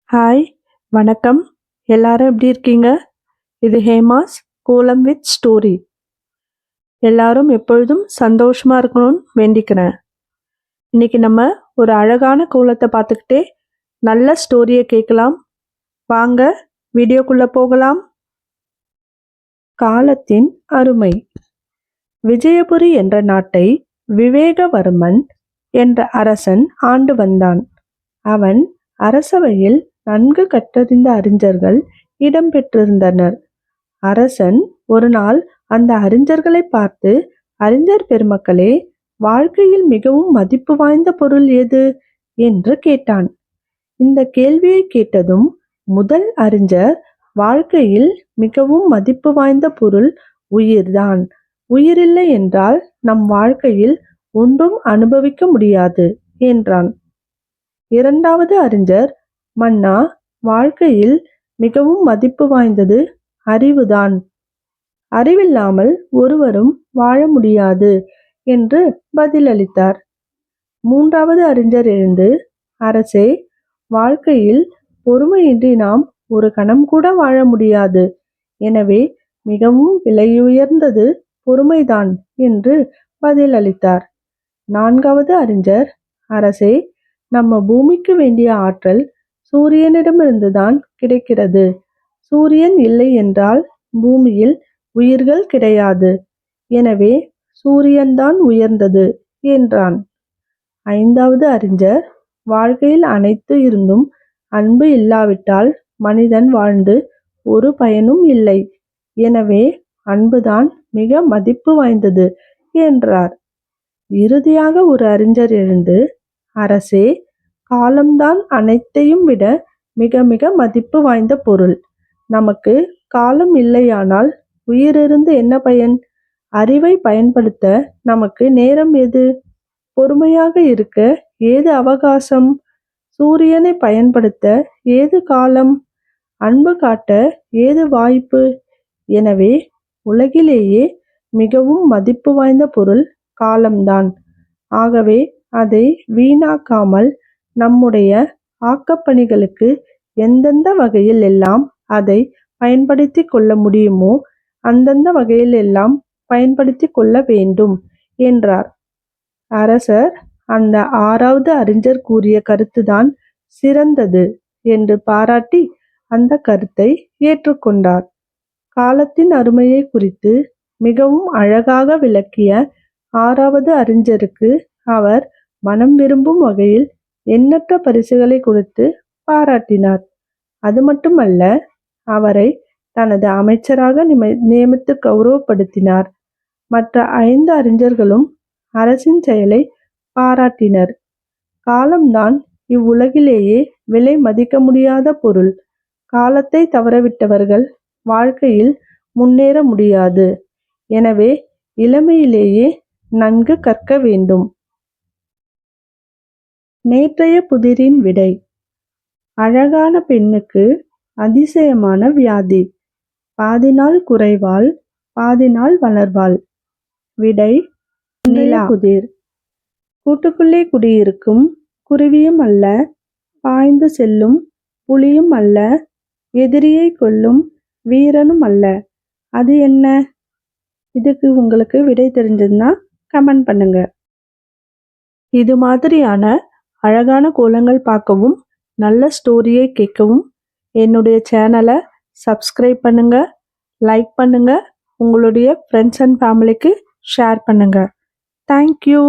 Hi, வணக்கம். எல்லாரும் எப்படி இருக்கீங்க? இது ஹேமாஸ் கோலம் வித் ஸ்டோரி. எல்லாரும் எப்பொழுதும் சந்தோஷமா இருக்கணும்னு வேண்டிக்கிறேன். இன்னைக்கு நம்ம ஒரு அழகான கோலத்தை பார்த்துக்கிட்டே நல்ல ஸ்டோரியை கேட்கலாம். வாங்க வீடியோக்குள்ள போகலாம். காலத்தின் அருமை. விஜயபுரி என்ற நாட்டை விவேகவர்மன் என்ற அரசன் ஆண்டு வந்தான். அவன் அரசவையில் நன்கு கற்றறிந்த அறிஞர்கள் இடம்பெற்றிருந்தனர். அரசன் ஒரு நாள் அந்த அறிஞர்களை பார்த்து, அறிஞர் பெருமக்களே, வாழ்க்கையில் மிகவும் மதிப்பு வாய்ந்த பொருள் எது என்று கேட்டான். இந்த கேள்வியை கேட்டதும் முதல் அறிஞர், வாழ்க்கையில் மிகவும் மதிப்பு வாய்ந்த பொருள் உயிர்தான். உயிரில்லை என்றால் நம் வாழ்க்கையில் ஒன்றும் அனுபவிக்க முடியாது என்றான். இரண்டாவது அறிஞர், மன்னா, வாழ்க்கையில் மிகவும் மதிப்பு வாய்ந்தது அறிவுதான். அறிவில்லாமல் ஒருவரும் வாழ முடியாது என்று பதிலளித்தார். மூன்றாவது அறிஞர் எழுந்து, அரசே, வாழ்க்கையில் பொறுமையின்றி நாம் ஒரு கணம் கூட வாழ முடியாது. எனவே மிகவும் விலையுயர்ந்தது பொறுமைதான் என்று பதிலளித்தார். நான்காவது அறிஞர், அரசே, நம்ம பூமிக்கு வேண்டிய ஆற்றல் சூரியனிடமிருந்துதான் கிடைக்கிறது. சூரியன் இல்லை என்றால் பூமியில் உயிர்கள் கிடையாது. எனவே சூரியன்தான் உயர்ந்தது என்றான். ஐந்தாவது அறிஞர், வாழ்க்கையில் அனைத்து இருந்தும் அன்பு இல்லாவிட்டால் மனிதன் வாழ்ந்து ஒரு பயனும் இல்லை. எனவே அன்புதான் மிக மதிப்பு வாய்ந்தது என்றார். இறுதியாக ஒரு அறிஞர் எழுந்து, அரசே, காலம்தான் அனைத்தையும் விட மிக மிக மதிப்பு வாய்ந்த பொருள். நமக்கு காலம் இல்லையானால் உயிரிருந்து என்ன பயன்? அறிவை பயன்படுத்த நமக்கு நேரம் எது? பொறுமையாக இருக்க ஏது அவகாசம்? சூரியனை பயன்படுத்த ஏது காலம்? அன்பு காட்ட ஏது வாய்ப்பு? எனவே உலகிலேயே மிகவும் மதிப்பு வாய்ந்த பொருள் காலம்தான். ஆகவே அதை வீணாக்காமல் நம்முடைய ஆக்கப்பணிகளுக்கு எந்தெந்த வகையில் எல்லாம் அதை பயன்படுத்தி கொள்ள முடியுமோ அந்தந்த வகையில் எல்லாம் பயன்படுத்தி கொள்ள வேண்டும் என்றார். அரசர் அந்த ஆறாவது அறிஞர் கூறிய கருத்துதான் சிறந்தது என்று பாராட்டி அந்த கருத்தை ஏற்றுக்கொண்டார். காலத்தின் அருமையை குறித்து மிகவும் அழகாக விளக்கிய ஆறாவது அறிஞருக்கு அவர் மனம் விரும்பும் வகையில் எண்ணற்ற பரிசுகளை கொடுத்து பாராட்டினார். அது மட்டுமல்ல, அவரை தனது அமைச்சராக நியமித்து கௌரவப்படுத்தினார். மற்ற 5 அறிஞர்களும் அரசின் செயலை பாராட்டினர். காலம்தான் இவ்வுலகிலேயே விலை மதிக்க முடியாத பொருள். காலத்தை தவறவிட்டவர்கள் வாழ்க்கையில் முன்னேற முடியாது. எனவே இளமையிலேயே நன்கு கற்க வேண்டும். நேற்றைய புதிரின் விடை. அழகான பெண்ணுக்கு அதிசயமான வியாதி. பாதி நாள் குறைவாள், பாதி நாள் வளர்வாள். விடை, நிலா. புதிர். கூட்டுக்குள்ளே குடியிருக்கும் குருவியும் அல்ல, பாய்ந்து செல்லும் புலியும் அல்ல, எதிரியை கொல்லும் வீரனும் அல்ல. அது என்ன? இதுக்கு உங்களுக்கு விடை தெரிஞ்சதுன்னா கமெண்ட் பண்ணுங்க. இது மாதிரியான அழகான கோலங்கள் பார்க்கவும், நல்ல ஸ்டோரியை கேட்கவும் என்னுடைய சேனலை சப்ஸ்கிரைப் பண்ணுங்க, லைக் பண்ணுங்க, உங்களுடைய ஃப்ரெண்ட்ஸ் அண்ட் ஃபேமிலிக்கு ஷேர் பண்ணுங்க. தேங்க்யூ.